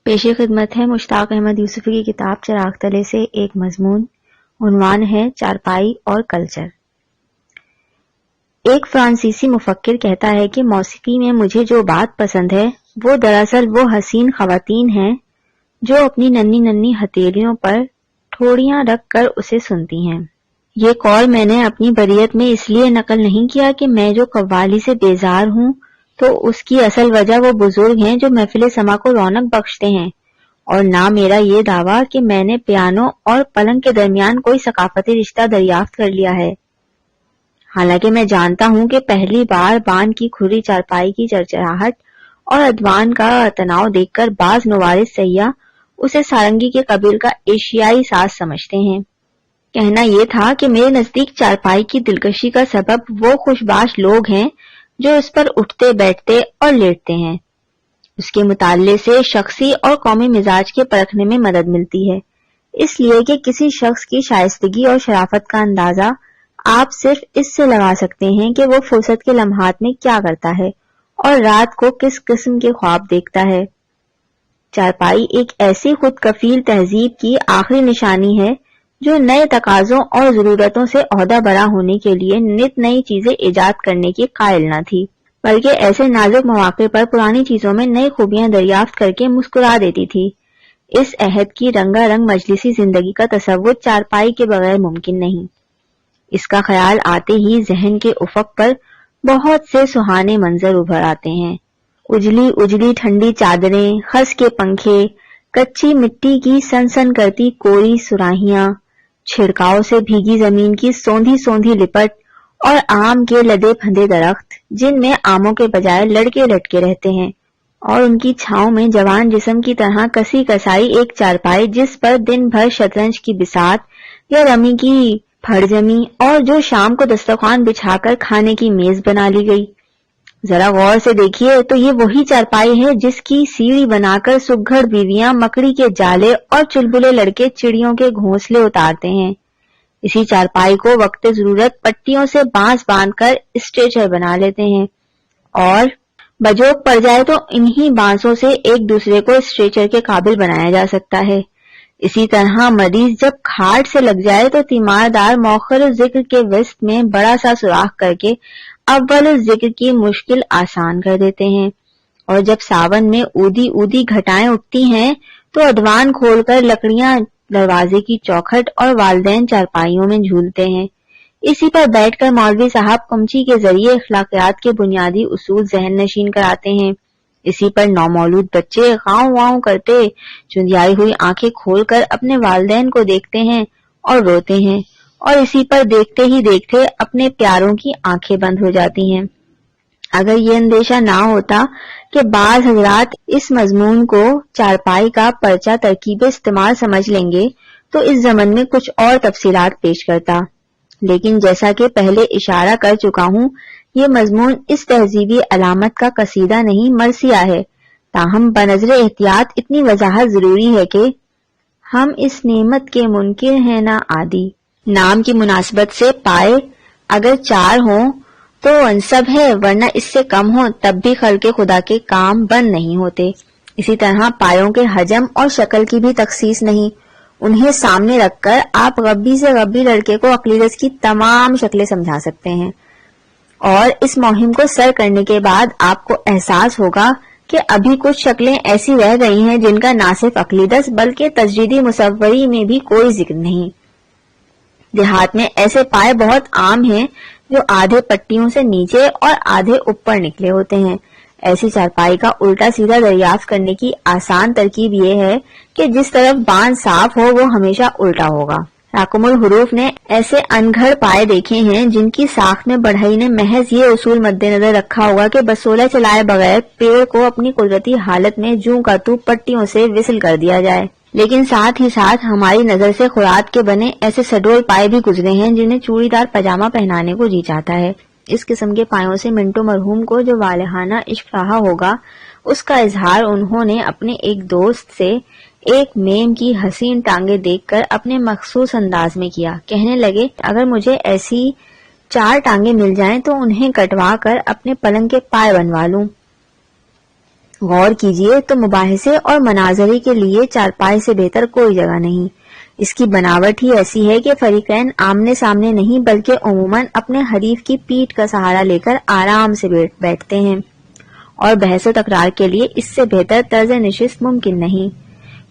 پیش خدمت ہے مشتاق احمد یوسفی کی کتاب چراغ تلے سے ایک مضمون. عنوان ہے چارپائی اور کلچر. ایک فرانسیسی مفکر کہتا ہے کہ موسیقی میں مجھے جو بات پسند ہے وہ دراصل وہ حسین خواتین ہیں جو اپنی ننھی ننھی ہتھیلیوں پر ٹھوڑیاں رکھ کر اسے سنتی ہیں. یہ قول میں نے اپنی بریت میں اس لیے نقل نہیں کیا کہ میں جو قوالی سے بیزار ہوں تو اس کی اصل وجہ وہ بزرگ ہیں جو محفل سما کو رونق بخشتے ہیں، اور نہ میرا یہ دعویٰ کہ میں نے پیانو اور پلنگ کے درمیان کوئی ثقافتی رشتہ دریافت کر لیا ہے. حالانکہ میں جانتا ہوں کہ پہلی بار بان کی کھری چارپائی کی چرچراہٹ اور ادوان کا تناؤ دیکھ کر بعض نوارس سیاح اسے سارنگی کے قبیل کا ایشیائی ساز سمجھتے ہیں. کہنا یہ تھا کہ میرے نزدیک چارپائی کی دلکشی کا سبب وہ خوشباش لوگ ہیں جو اس پر اٹھتے بیٹھتے اور لیٹتے ہیں. اس کے مطالعے سے شخصی اور قومی مزاج کے پرکھنے میں مدد ملتی ہے، اس لیے کہ کسی شخص کی شائستگی اور شرافت کا اندازہ آپ صرف اس سے لگا سکتے ہیں کہ وہ فرصت کے لمحات میں کیا کرتا ہے اور رات کو کس قسم کے خواب دیکھتا ہے. چارپائی ایک ایسی خود کفیل تہذیب کی آخری نشانی ہے جو نئے تقاضوں اور ضرورتوں سے عہدہ برا ہونے کے لیے نت نئی چیزیں ایجاد کرنے کی قائل نہ تھی، بلکہ ایسے نازک مواقع پر پرانی چیزوں میں نئی خوبیاں دریافت کر کے مسکرا دیتی تھی. اس عہد کی رنگا رنگ مجلسی زندگی کا تصور چارپائی کے بغیر ممکن نہیں. اس کا خیال آتے ہی ذہن کے افق پر بہت سے سہانے منظر ابھر آتے ہیں. اجلی اجلی ٹھنڈی چادریں، خس کے پنکھے، کچی مٹی کی سن سن کرتی کوری سراہیاں، چھڑکاؤ سے بھیگی زمین کی سوندھی سوندھی لپٹ اور آم کے لدے پھندے درخت جن میں آموں کے بجائے لڑکے لٹکے رہتے ہیں، اور ان کی چھاؤں میں جوان جسم کی طرح کسی کسائی ایک چارپائی جس پر دن بھر شطرنج کی بساط یا رمی کی پھڑ جمی اور جو شام کو دسترخوان بچھا کر کھانے کی میز بنا لی گئی. ذرا غور سے دیکھیے تو یہ وہی چارپائی ہے جس کی سیڑھی بنا کر سگھڑ بیویاں مکڑی کے جالے اور چلبلے لڑکے چڑیوں کے گھونسلے اتارتے ہیں. اسی چارپائی کو وقت ضرورت پٹیوں سے بانس باندھ کر اسٹریچر بنا لیتے ہیں، اور بجوک پڑ جائے تو انہی بانسوں سے ایک دوسرے کو اسٹریچر کے قابل بنایا جا سکتا ہے. اسی طرح مریض جب کھاٹ سے لگ جائے تو تیماردار مؤخر الذکر کے وسط میں بڑا سا سوراخ کر کے اول الذکر کی مشکل آسان کر دیتے ہیں، اور جب ساون میں اودی اودی گھٹائیں اٹھتی ہیں تو ادوان کھول کر لکڑیاں دروازے کی چوکھٹ اور والدین چارپائیوں میں جھولتے ہیں. اسی پر بیٹھ کر مولوی صاحب کمچی کے ذریعے اخلاقیات کے بنیادی اصول ذہن نشین کراتے ہیں. اسی پر نومولود بچے غاؤں واؤں کرتے چندیائی ہوئی آنکھیں کھول کر اپنے والدین کو دیکھتے ہیں اور روتے ہیں، اور اسی پر دیکھتے ہی دیکھتے اپنے پیاروں کی آنکھیں بند ہو جاتی ہیں. اگر یہ اندیشہ نہ ہوتا کہ بعض حضرات اس مضمون کو چارپائی کا پرچہ ترکیب استعمال سمجھ لیں گے تو اس ضمن میں کچھ اور تفصیلات پیش کرتا، لیکن جیسا کہ پہلے اشارہ کر چکا ہوں یہ مضمون اس تہذیبی علامت کا قصیدہ نہیں مرثیہ ہے. تاہم بنظر احتیاط اتنی وضاحت ضروری ہے کہ ہم اس نعمت کے منکر ہیں نہ عادی. نام کی مناسبت سے پائے اگر 4 ہوں تو انصب ہے، ورنہ اس سے کم ہوں تب بھی خلق خدا کے کام بند نہیں ہوتے. اسی طرح پایوں کے حجم اور شکل کی بھی تخصیص نہیں. انہیں سامنے رکھ کر آپ غبی سے غبی لڑکے کو عقلیت کی تمام شکلیں سمجھا سکتے ہیں، اور اس مہم کو سر کرنے کے بعد آپ کو احساس ہوگا کہ ابھی کچھ شکلیں ایسی رہ گئی ہیں جن کا نہ صرف عقلیدس بلکہ تجریدی مصوری میں بھی کوئی ذکر نہیں. دیہات میں ایسے پائے بہت عام ہیں جو آدھے پٹیوں سے نیچے اور آدھے اوپر نکلے ہوتے ہیں. ایسی چارپائی کا الٹا سیدھا دریافت کرنے کی آسان ترکیب یہ ہے کہ جس طرف بان صاف ہو وہ ہمیشہ الٹا ہوگا. راکم الحروف نے ایسے انگھڑ پائے دیکھے ہیں جن کی ساخت میں بڑھئی نے محض یہ اصول مد نظر رکھا ہوگا کہ بسولہ چلائے بغیر پیڑ کو اپنی قدرتی حالت میں جوں کا تو پٹیوں سے وصل کر دیا جائے. لیکن ساتھ ہی ساتھ ہماری نظر سے خوراک کے بنے ایسے سڈول پائے بھی گزرے ہیں جنہیں چوڑی دار پاجامہ پہنانے کو جی چاہتا ہے. اس قسم کے پایوں سے منٹو مرحوم کو جو والہانہ عشق رہا ہوگا اس کا اظہار انہوں نے اپنے ایک دوست سے ایک میم کی حسین ٹانگیں دیکھ کر اپنے مخصوص انداز میں کیا. کہنے لگے اگر مجھے ایسی 4 ٹانگیں مل جائیں تو انہیں کٹوا کر اپنے پلنگ کے پائے بنوا لوں. غور کیجئے تو مباحثے اور مناظرے کے لیے چارپائی سے بہتر کوئی جگہ نہیں. اس کی بناوٹ ہی ایسی ہے کہ فریقین آمنے سامنے نہیں بلکہ عموماً اپنے حریف کی پیٹھ کا سہارا لے کر آرام سے بیٹھتے ہیں، اور بحث و تکرار کے لیے اس سے بہتر طرز نشست ممکن نہیں،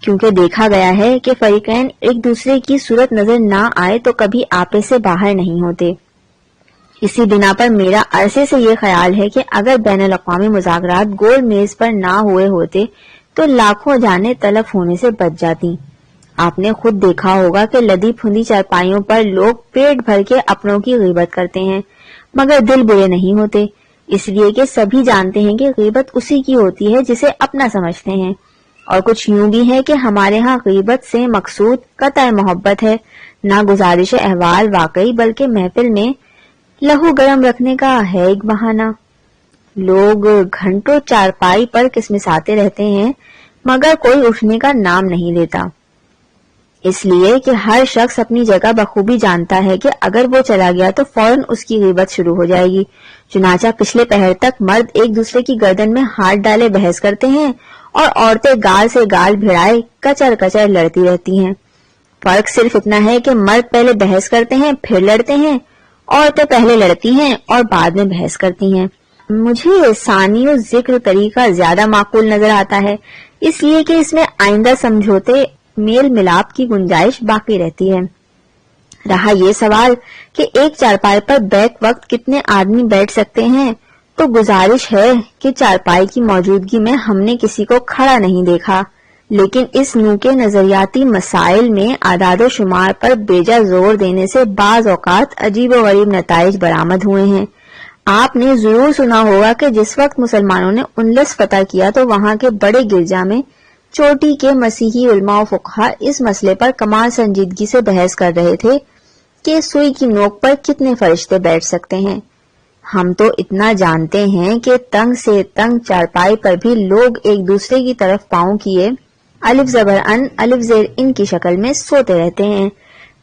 کیونکہ دیکھا گیا ہے کہ فریقین ایک دوسرے کی صورت نظر نہ آئے تو کبھی آپے سے باہر نہیں ہوتے. اسی بنا پر میرا عرصے سے یہ خیال ہے کہ اگر بین الاقوامی مذاکرات گول میز پر نہ ہوئے ہوتے تو لاکھوں جانیں تلف ہونے سے بچ جاتی. آپ نے خود دیکھا ہوگا کہ لدی پھندی چارپائیوں پر لوگ پیٹ بھر کے اپنوں کی غیبت کرتے ہیں مگر دل برے نہیں ہوتے، اس لیے کہ سبھی جانتے ہیں کہ غیبت اسی کی ہوتی ہے جسے اپنا سمجھتے ہیں. اور کچھ یوں بھی ہے کہ ہمارے ہاں غیبت سے مقصود قطع محبت ہے، نہ گزارش احوال واقعی بلکہ محفل میں لہو گرم رکھنے کا ہے ایک بہانہ. لوگ گھنٹوں چارپائی پر کسمساتے رہتے ہیں مگر کوئی اٹھنے کا نام نہیں لیتا، اس لیے کہ ہر شخص اپنی جگہ بخوبی جانتا ہے کہ اگر وہ چلا گیا تو فوراً اس کی غیبت شروع ہو جائے گی. چنانچہ پچھلے پہر تک مرد ایک دوسرے کی گردن میں ہاتھ ڈالے بحث کرتے ہیں اور عورتیں گال سے گال بھڑائے کچر کچر لڑتی رہتی ہیں. فرق صرف اتنا ہے کہ مرد پہلے بحث کرتے ہیں پھر لڑتے ہیں، عورتیں پہلے لڑتی ہیں اور بعد میں بحث کرتی ہیں. مجھے ثانی و ذکر طریقہ زیادہ معقول نظر آتا ہے، اس لیے کہ اس میں آئندہ سمجھوتے میل ملاپ کی گنجائش باقی رہتی ہے. رہا یہ سوال کہ ایک چارپائی پر بیک وقت کتنے آدمی بیٹھ سکتے ہیں، تو گزارش ہے کہ چارپائی کی موجودگی میں ہم نے کسی کو کھڑا نہیں دیکھا، لیکن اس نوع کے نظریاتی مسائل میں اعداد و شمار پر بیجا زور دینے سے بعض اوقات عجیب و غریب نتائج برآمد ہوئے ہیں. آپ نے ضرور سنا ہوگا کہ جس وقت مسلمانوں نے اندلس فتح کیا تو وہاں کے بڑے گرجا میں چوٹی کے مسیحی علماء و فقہا اس مسئلے پر کمال سنجیدگی سے بحث کر رہے تھے کہ سوئی کی نوک پر کتنے فرشتے بیٹھ سکتے ہیں. ہم تو اتنا جانتے ہیں کہ تنگ سے تنگ چارپائی پر بھی لوگ ایک دوسرے کی طرف پاؤں کیے الف زبر ان الف زیر ان کی شکل میں سوتے رہتے ہیں.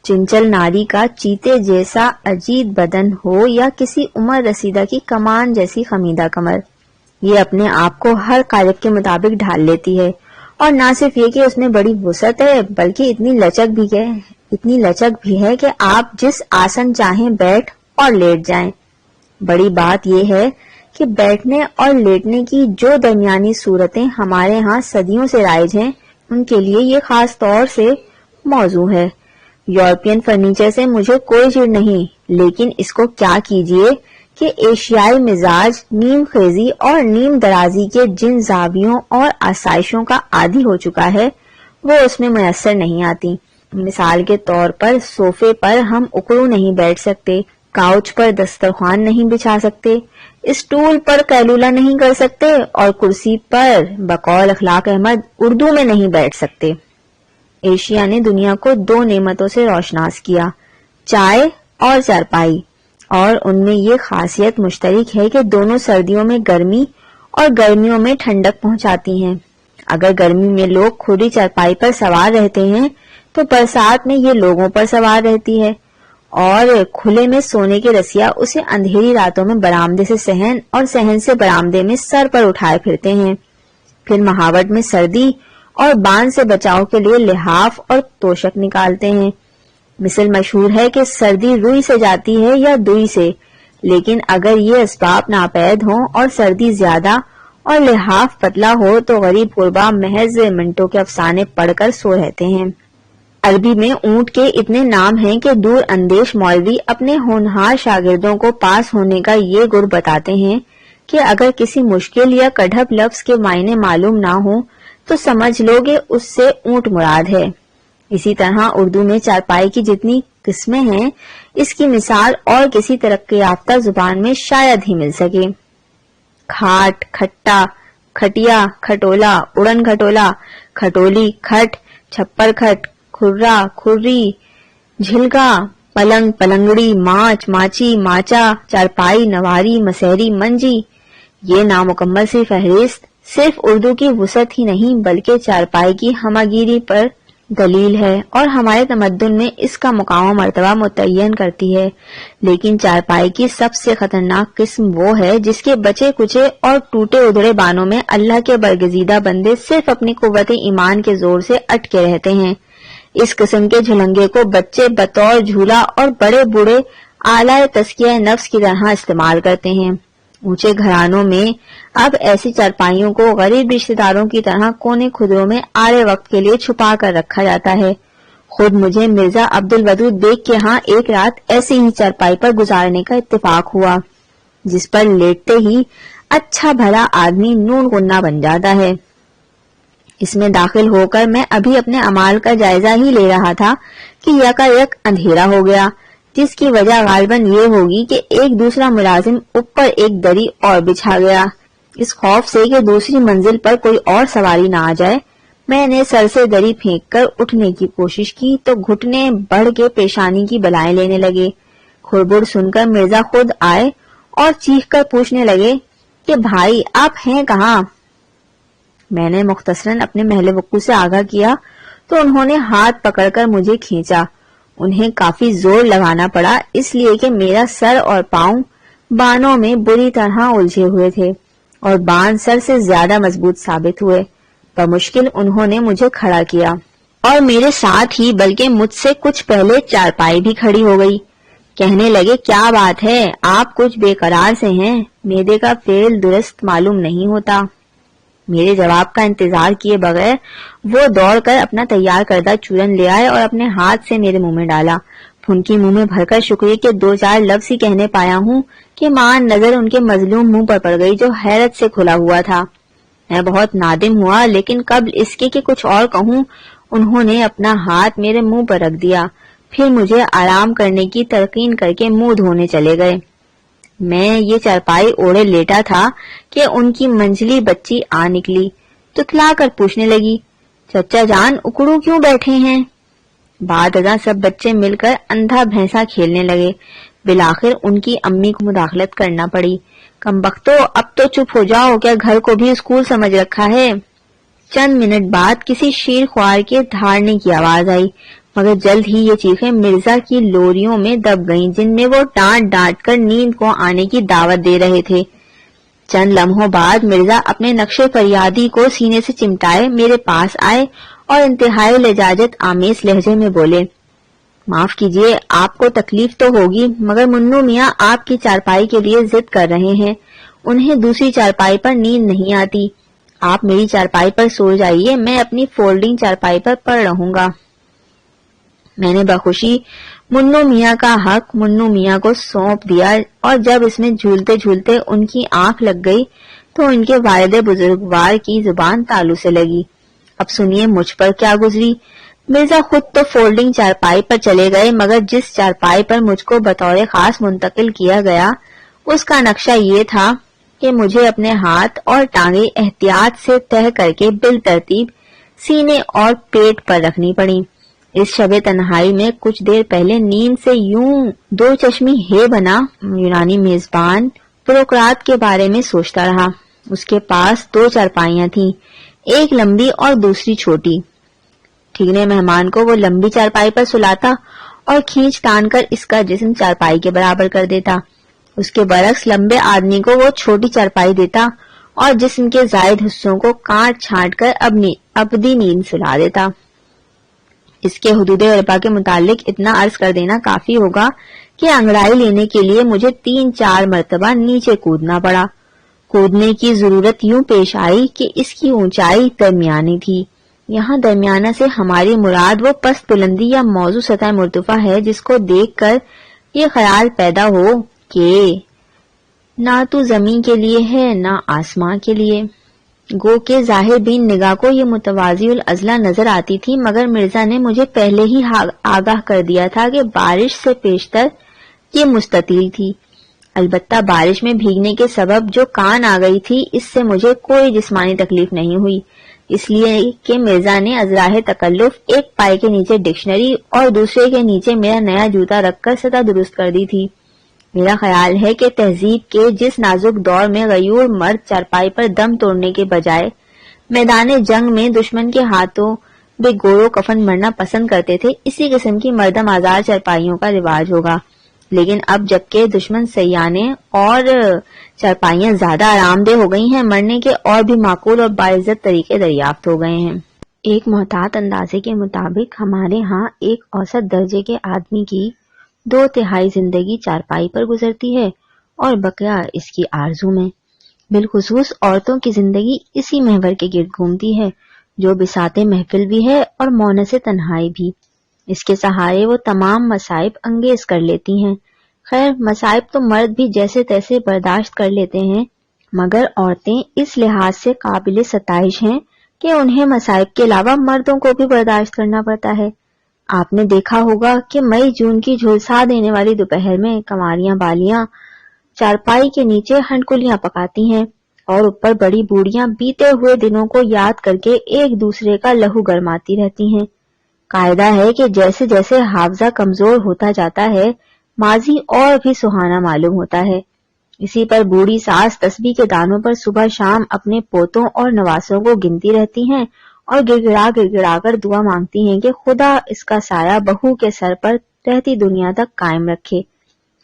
چنچل ناری کا چیتے جیسا اجید بدن ہو یا کسی عمر رسیدہ کی کمان جیسی خمیدہ کمر، یہ اپنے آپ کو ہر قالب کے مطابق ڈھال لیتی ہے، اور نہ صرف یہ کہ اس میں بڑی وسعت ہے بلکہ اتنی لچک بھی ہے کہ آپ جس آسن چاہیں بیٹھ اور لیٹ جائیں. بڑی بات یہ ہے کہ بیٹھنے اور لیٹنے کی جو درمیانی صورتیں ہمارے ہاں صدیوں سے رائج ہیں ان کے لیے یہ خاص طور سے موضوع ہے. یورپین فرنیچر سے مجھے کوئی چڑ نہیں، لیکن اس کو کیا کیجئے کہ ایشیائی مزاج نیم خیزی اور نیم درازی کے جن زاویوں اور آسائشوں کا عادی ہو چکا ہے وہ اس میں میسر نہیں آتی. مثال کے طور پر صوفے پر ہم اکڑو نہیں بیٹھ سکتے، کاؤچ پر دسترخوان نہیں بچھا سکتے، اسٹول پر قیلولہ نہیں کر سکتے، اور کرسی پر بقول اخلاق احمد اردو میں نہیں بیٹھ سکتے. ایشیا نے دنیا کو دو نعمتوں سے روشناس کیا، چائے اور چارپائی، اور ان میں یہ خاصیت مشترک ہے کہ دونوں سردیوں میں گرمی اور گرمیوں میں ٹھنڈک پہنچاتی ہیں. اگر گرمی میں لوگ کھلی چارپائی پر سوار رہتے ہیں تو برسات میں یہ لوگوں پر سوار رہتی ہے، اور کھلے میں سونے کے رسیا اسے اندھیری راتوں میں برآمدے سے صحن اور صحن سے برآمدے میں سر پر اٹھائے پھرتے ہیں. پھر مہاوٹ میں سردی اور بان سے بچاؤ کے لیے لحاف اور توشک نکالتے ہیں. مثل مشہور ہے کہ سردی روئی سے جاتی ہے یا دوئی سے، لیکن اگر یہ اسباب ناپید ہوں اور سردی زیادہ اور لحاف پتلا ہو تو غریب غربا محض منٹوں کے افسانے پڑھ کر سو رہتے ہیں. عربی میں اونٹ کے اتنے نام ہیں کہ دور اندیش مولوی اپنے ہونہار شاگردوں کو پاس ہونے کا یہ گر بتاتے ہیں کہ اگر کسی مشکل یا کڑھپ لفظ کے معنی معلوم نہ ہوں تو سمجھ لو گے اس سے اونٹ مراد ہے. اسی طرح اردو میں چارپائی کی جتنی قسمیں ہیں اس کی مثال اور کسی ترقی یافتہ زبان میں شاید ہی مل سکے. کھاٹ، کھٹا، کھٹیا، کھٹولا، اڑن کھٹولا، کھٹولی، کھٹ، چھپر کھٹ، کھرا، کھری، جھلکا، پلنگ، پلنگڑی، ماچ، ماچی، ماچا، چارپائی، نواری، مسہری، منجی. یہ نامکمل سی فہرست صرف اردو کی وسعت ہی نہیں بلکہ چارپائی کی ہمہ گیری پر دلیل ہے اور ہمارے تمدن میں اس کا مقام مرتبہ متعین کرتی ہے، لیکن چارپائی کی سب سے خطرناک قسم وہ ہے جس کے بچے کچے اور ٹوٹے ادھڑے بانوں میں اللہ کے برگزیدہ بندے صرف اپنی قوت ایمان کے زور سے اٹکے رہتے ہیں۔ اس قسم کے جھلنگے کو بچے بطور جھولا اور بڑے بوڑھے آلہ تزکیہ نفس کی طرح استعمال کرتے ہیں۔ اونچے گھرانوں میں اب ایسی چارپائیوں کو غریب رشتہ داروں کی طرح کونے خدروں میں آڑے وقت کے لیے چھپا کر رکھا جاتا ہے۔ خود مجھے مرزا عبد الودود بیگ کے ہاں ایک رات ایسی ہی چارپائی پر گزارنے کا اتفاق ہوا، جس پر لیٹتے ہی اچھا بھلا آدمی نون غنہ بن جاتا ہے۔ اس میں داخل ہو کر میں ابھی اپنے اعمال کا جائزہ ہی لے رہا تھا کہ یکایک اندھیرا ہو گیا، جس کی وجہ غالباً یہ ہوگی کہ ایک دوسرا ملازم اوپر ایک دری اور بچھا گیا۔ اس خوف سے کہ دوسری منزل پر کوئی اور سواری نہ آ جائے، میں نے سر سے دری پھینک کر اٹھنے کی کوشش کی تو گھٹنے بڑھ کے پیشانی کی بلائیں لینے لگے۔ کھڑبڑ سن کر مرزا خود آئے اور چیخ کر پوچھنے لگے کہ بھائی آپ ہیں کہاں؟ میں نے مختصراً اپنے محل وقوع سے آگاہ کیا تو انہوں نے ہاتھ پکڑ کر مجھے کھینچا۔ انہیں کافی زور لگانا پڑا، اس لیے کہ میرا سر اور پاؤں بانوں میں بری طرح الجھے ہوئے تھے اور بان سر سے زیادہ مضبوط ثابت ہوئے۔ بمشکل انہوں نے مجھے کھڑا کیا اور میرے ساتھ ہی بلکہ مجھ سے کچھ پہلے چارپائی بھی کھڑی ہو گئی۔ کہنے لگے کیا بات ہے، آپ کچھ بے قرار سے ہیں، معدے کا فعل درست معلوم نہیں ہوتا۔ میرے جواب کا انتظار کیے بغیر وہ دوڑ کر اپنا تیار کردہ چورن لے آئے اور اپنے ہاتھ سے میرے منہ میں ڈالا۔ پھنکی منہ میں بھر کر شکریہ کے دو چار لفظ ہی کہنے پایا ہوں کہ مان نظر ان کے مظلوم منہ پر پڑ گئی جو حیرت سے کھلا ہوا تھا۔ میں بہت نادم ہوا، لیکن قبل اس کے کہ کچھ اور کہوں انہوں نے اپنا ہاتھ میرے منہ پر رکھ دیا، پھر مجھے آرام کرنے کی تلقین کر کے منہ دھونے چلے گئے۔ میں یہ چارپائی اوڑے لیٹا تھا کہ ان کی منجلی بچی آ نکلی، تتلا کر پوچھنے لگی چچا جان اکڑو کیوں بیٹھے ہیں؟ بعد ازاں سب بچے مل کر اندھا بھینسا کھیلنے لگے۔ بالآخر ان کی امی کو مداخلت کرنا پڑی۔ کمبختو اب تو چپ ہو جاؤ، کیا گھر کو بھی اسکول سمجھ رکھا ہے؟ چند منٹ بعد کسی شیر خوار کے دھاڑنے کی آواز آئی، مگر جلد ہی یہ چیخیں مرزا کی لوریوں میں دب گئیں جن میں وہ ڈانٹ ڈانٹ کر نیند کو آنے کی دعوت دے رہے تھے۔ چند لمحوں بعد مرزا اپنے نقش فریادی کو سینے سے چمٹائے میرے پاس آئے اور انتہائی لجاجت آمیز لہجے میں بولے معاف کیجیے، آپ کو تکلیف تو ہوگی مگر منو میاں آپ کی چارپائی کے لیے ضد کر رہے ہیں، انہیں دوسری چارپائی پر نیند نہیں آتی، آپ میری چارپائی پر سو جائیے، میں اپنی فولڈنگ چارپائی پر پڑ رہوں گا۔ میں نے بخوشی منو میاں کا حق منو میاں کو سونپ دیا اور جب اس میں جھولتے جھولتے ان کی آنکھ لگ گئی تو ان کے والد بزرگوار کی زبان تالو سے لگی۔ اب سنیے مجھ پر کیا گزری۔ مرزا خود تو فولڈنگ چارپائی پر چلے گئے مگر جس چارپائی پر مجھ کو بطور خاص منتقل کیا گیا اس کا نقشہ یہ تھا کہ مجھے اپنے ہاتھ اور ٹانگیں احتیاط سے تہہ کر کے بالترتیب سینے اور پیٹ پر رکھنی پڑی۔ اس شب تنہائی میں کچھ دیر پہلے نیند سے یوں دو چشمی ہے بنا یونانی میزبان پروکرات کے بارے میں سوچتا رہا۔ اس کے پاس دو چارپائیاں تھیں، ایک لمبی اور دوسری چھوٹی۔ ٹھیکنے مہمان کو وہ لمبی چارپائی پر سلاتا اور کھینچ تان کر اس کا جسم چارپائی کے برابر کر دیتا، اس کے برعکس لمبے آدمی کو وہ چھوٹی چارپائی دیتا اور جسم کے زائد حصوں کو کاٹ چھانٹ کر ابدی نیند سلا دیتا۔ اس کے حدود اربا کے متعلق اتنا عرض کر دینا کافی ہوگا کہ انگڑائی لینے کے لیے مجھے 3-4 مرتبہ نیچے کودنا پڑا۔ کودنے کی ضرورت یوں پیش آئی کہ اس کی اونچائی درمیانی تھی۔ یہاں درمیانہ سے ہماری مراد وہ پست بلندی یا موزوں سطح مرتفع ہے جس کو دیکھ کر یہ خیال پیدا ہو کہ نہ تو زمین کے لیے ہے نہ آسمان کے لیے۔ گو کہ ظاہر بین نگاہ کو یہ متوازی الاضلاع نظر آتی تھی مگر مرزا نے مجھے پہلے ہی آگاہ کر دیا تھا کہ بارش سے پیشتر یہ مستطیل تھی۔ البتہ بارش میں بھیگنے کے سبب جو کان آ گئی تھی اس سے مجھے کوئی جسمانی تکلیف نہیں ہوئی، اس لیے کہ مرزا نے ازراہ تکلف ایک پائے کے نیچے ڈکشنری اور دوسرے کے نیچے میرا نیا جوتا رکھ کر سطح درست کر دی تھی۔ میرا خیال ہے کہ تہذیب کے جس نازک دور میں غیور مرد چارپائی پر دم توڑنے کے بجائے میدان جنگ میں دشمن کے ہاتھوں بے گورو کفن مرنا پسند کرتے تھے، اسی قسم کی مردم آزار چارپائیوں کا رواج ہوگا۔ لیکن اب جبکہ دشمن سیانے اور چارپائیاں زیادہ آرام دہ ہو گئی ہیں، مرنے کے اور بھی معقول اور باعزت طریقے دریافت ہو گئے ہیں۔ ایک محتاط اندازے کے مطابق ہمارے ہاں ایک اوسط درجے کے آدمی کی 2/3 زندگی چارپائی پر گزرتی ہے اور بقیہ اس کی آرزو میں۔ بالخصوص عورتوں کی زندگی اسی محور کے گرد گھومتی ہے، جو بساط محفل بھی ہے اور مونس تنہائی بھی۔ اس کے سہارے وہ تمام مصائب انگیز کر لیتی ہیں۔ خیر، مصائب تو مرد بھی جیسے تیسے برداشت کر لیتے ہیں، مگر عورتیں اس لحاظ سے قابل ستائش ہیں کہ انہیں مصائب کے علاوہ مردوں کو بھی برداشت کرنا پڑتا ہے۔ آپ نے دیکھا ہوگا کہ مئی جون کی جھلسا دینے والی دوپہر میں کنواریاں بالیاں چارپائی کے نیچے ہنڈکلیاں پکاتی ہیں اور اوپر بڑی بوڑھیاں بیتے ہوئے دنوں کو یاد کر کے ایک دوسرے کا لہو گرماتی رہتی ہیں۔ قاعدہ ہے کہ جیسے جیسے حافظہ کمزور ہوتا جاتا ہے، ماضی اور بھی سہانا معلوم ہوتا ہے۔ اسی پر بوڑھی ساس تسبیح کے دانوں پر صبح شام اپنے پوتوں اور نواسوں کو گنتی رہتی ہیں اور گڑ گڑا کر دعا مانگتی ہیں کہ خدا اس کا سایہ بہو کے سر پر رہتی دنیا تک قائم رکھے۔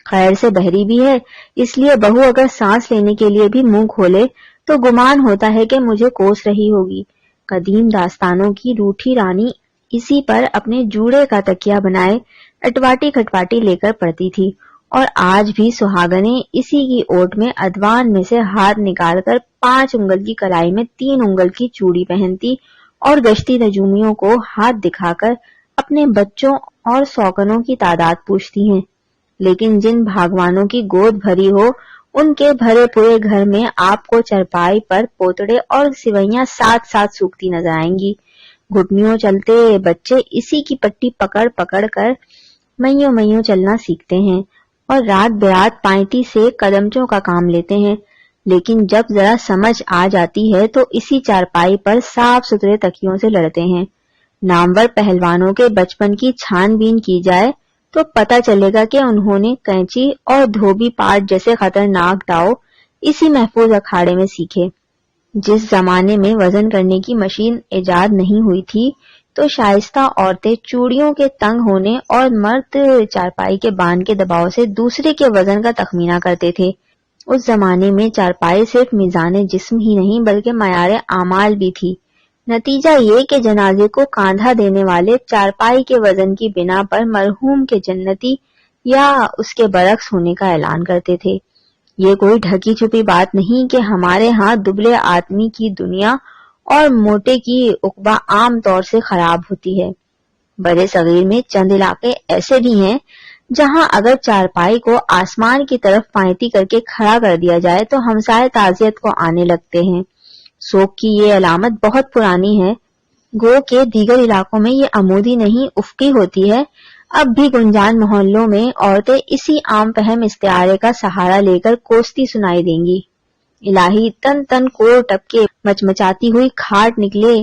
خیر سے بہری بھی ہے، اس لیے بہو اگر سانس لینے کے لیے بھی منہ کھولے تو گمان ہوتا ہے کہ مجھے کوس رہی ہوگی۔ قدیم داستانوں کی روٹھی رانی اسی پر اپنے جوڑے کا تکیہ بنائے اٹواٹی کھٹواٹی لے کر پڑتی تھی، اور آج بھی سہاگنیں اسی کی اوٹ میں ادوان میں سے ہاتھ نکال کر 5 انگل کی کلائی میں 3 انگل کی چوڑی پہنتی اور گشتی نجومیوں کو ہاتھ دکھا کر اپنے بچوں اور سوکنوں کی تعداد پوچھتی ہیں۔ لیکن جن بھاگوانوں کی گود بھری ہو، ان کے بھرے پورے گھر میں آپ کو چرپائی پر پوتڑے اور سوئیاں ساتھ ساتھ سوکھتی نظر آئیں گی۔ گھٹنیوں چلتے بچے اسی کی پٹی پکڑ پکڑ کر میوں چلنا سیکھتے ہیں اور رات برات پائنٹی سے قدمچوں کا کام لیتے ہیں، لیکن جب ذرا سمجھ آ جاتی ہے تو اسی چارپائی پر صاف ستھرے تکیوں سے لڑتے ہیں۔ نامور پہلوانوں کے بچپن کی چھان بین کی جائے تو پتہ چلے گا کہ انہوں نے کینچی اور دھوبی پاٹ جیسے خطرناک داؤ اسی محفوظ اکھاڑے میں سیکھے۔ جس زمانے میں وزن کرنے کی مشین ایجاد نہیں ہوئی تھی تو شائستہ عورتیں چوڑیوں کے تنگ ہونے اور مرد چارپائی کے بان کے دباؤ سے دوسرے کے وزن کا تخمینہ کرتے تھے۔ اس زمانے میں چارپائی صرف میزان جسم ہی نہیں بلکہ معیار اعمال بھی تھی۔ نتیجہ یہ کہ جنازے کو کاندھا دینے والے چارپائی کے وزن کی بنا پر مرحوم کے جنتی یا اس کے برعکس ہونے کا اعلان کرتے تھے۔ یہ کوئی ڈھکی چھپی بات نہیں کہ ہمارے ہاں دبلے آدمی کی دنیا اور موٹے کی عقبہ عام طور سے خراب ہوتی ہے۔ برے صغیر میں چند علاقے ایسے بھی ہیں جہاں اگر چارپائی کو آسمان کی طرف پائنٹی کر کے کھڑا کر دیا جائے تو ہمسائے تعزیت کو آنے لگتے ہیں۔ سوگ کی یہ علامت بہت پرانی ہے، گو کہ دیگر علاقوں میں یہ عمودی نہیں افقی ہوتی ہے۔ اب بھی گنجان محلوں میں عورتیں اسی عام فہم استعارے کا سہارا لے کر کوستی سنائی دیں گی: الہی تن تن کو ٹپ کے مچمچاتی ہوئی کھاٹ نکلے۔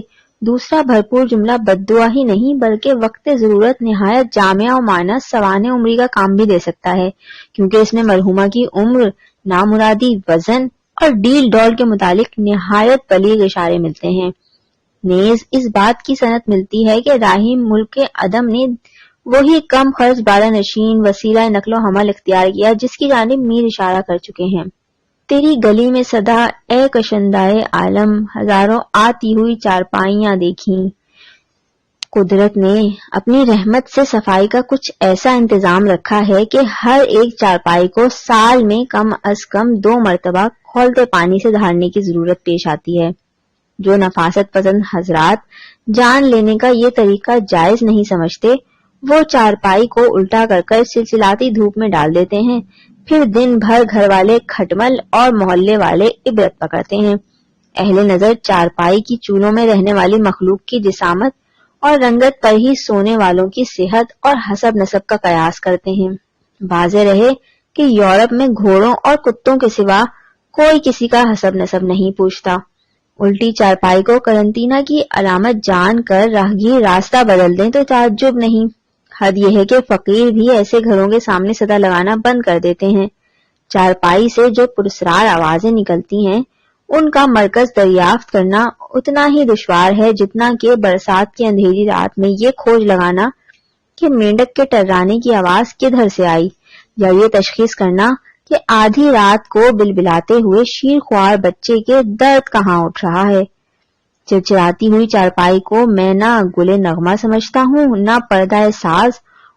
دوسرا بھرپور جملہ بد دعا ہی نہیں بلکہ وقت ضرورت نہایت جامعہ و مانس سوانح عمری کا کام بھی دے سکتا ہے، کیونکہ اس میں مرحومہ کی عمر، نامرادی، وزن اور ڈیل ڈول کے متعلق نہایت بلیغ اشارے ملتے ہیں۔ نیز اس بات کی سند ملتی ہے کہ راہی ملک کے عدم نے وہی کم خرچ بارہ نشین وسیلہ نقل و حمل اختیار کیا جس کی جانب میر اشارہ کر چکے ہیں۔ تیری گلی میں صدا اے کشندائے عالم، ہزاروں آتی ہوئی چارپائیاں دیکھیں۔ قدرت نے اپنی رحمت سے صفائی کا کچھ ایسا انتظام رکھا ہے کہ ہر ایک چارپائی کو سال میں کم از کم 2 مرتبہ کھولتے پانی سے دھاڑنے کی ضرورت پیش آتی ہے۔ جو نفاست پسند حضرات جان لینے کا یہ طریقہ جائز نہیں سمجھتے، وہ چارپائی کو الٹا کر کر چلچلاتی دھوپ میں ڈال دیتے ہیں، پھر دن بھر گھر والے کھٹمل اور محلے والے عبرت پکڑتے ہیں۔ اہل نظر چارپائی کی چولوں میں رہنے والی مخلوق کی جسامت اور رنگت پر ہی سونے والوں کی صحت اور حسب نسب کا قیاس کرتے ہیں۔ واضح رہے کہ یورپ میں گھوڑوں اور کتوں کے سوا کوئی کسی کا حسب نسب نہیں پوچھتا۔ الٹی چارپائی کو قرنطینہ کی علامت جان کر راہگیر راستہ بدل دیں تو تعجب نہیں۔ حد یہ ہے کہ فقیر بھی ایسے گھروں کے سامنے صدا لگانا بند کر دیتے ہیں۔ چارپائی سے جو پرسرار آوازیں نکلتی ہیں ان کا مرکز دریافت کرنا اتنا ہی دشوار ہے جتنا کہ برسات کی اندھیری رات میں یہ کھوج لگانا کہ مینڈک کے ٹررانے کی آواز کدھر سے آئی، یا یہ تشخیص کرنا کہ آدھی رات کو بلبلاتے ہوئے شیر خوار بچے کے درد کہاں اٹھ رہا ہے۔ چرچراتی ہوئی چارپائی کو میں نہ گلے نغمہ سمجھتا ہوں، نہ پردہ ساز،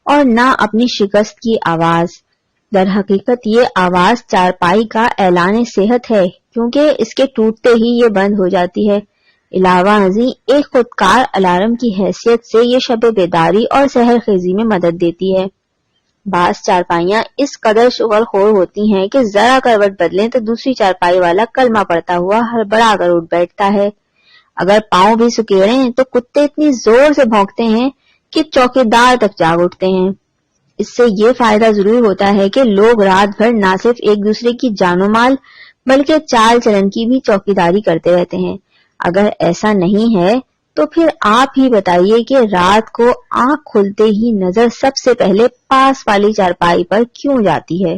اور نہ اپنی شکست کی آواز۔ در حقیقت یہ آواز چارپائی کا اعلان صحت ہے، کیونکہ اس کے ٹوٹتے ہی یہ بند ہو جاتی ہے۔ علاوہ ازیں ایک خودکار الارم کی حیثیت سے یہ شب بیداری اور سحر خیزی میں مدد دیتی ہے۔ بعض چارپائیاں اس قدر شغل خور ہوتی ہیں کہ ذرا کروٹ بدلیں تو دوسری چارپائی والا کلمہ پڑتا ہوا ہڑبڑا کر اٹھ بیٹھتا ہے۔ اگر پاؤں بھی سکیڑیں تو کتے اتنی زور سے بھونکتے ہیں کہ چوکیدار تک جاگ اٹھتے ہیں۔ اس سے یہ فائدہ ضرور ہوتا ہے کہ لوگ رات بھر نہ صرف ایک دوسرے کی جان و مال بلکہ چال چلن کی بھی چوکیداری کرتے رہتے ہیں۔ اگر ایسا نہیں ہے تو پھر آپ ہی بتائیے کہ رات کو آنکھ کھلتے ہی نظر سب سے پہلے پاس والی چارپائی پر کیوں جاتی ہے؟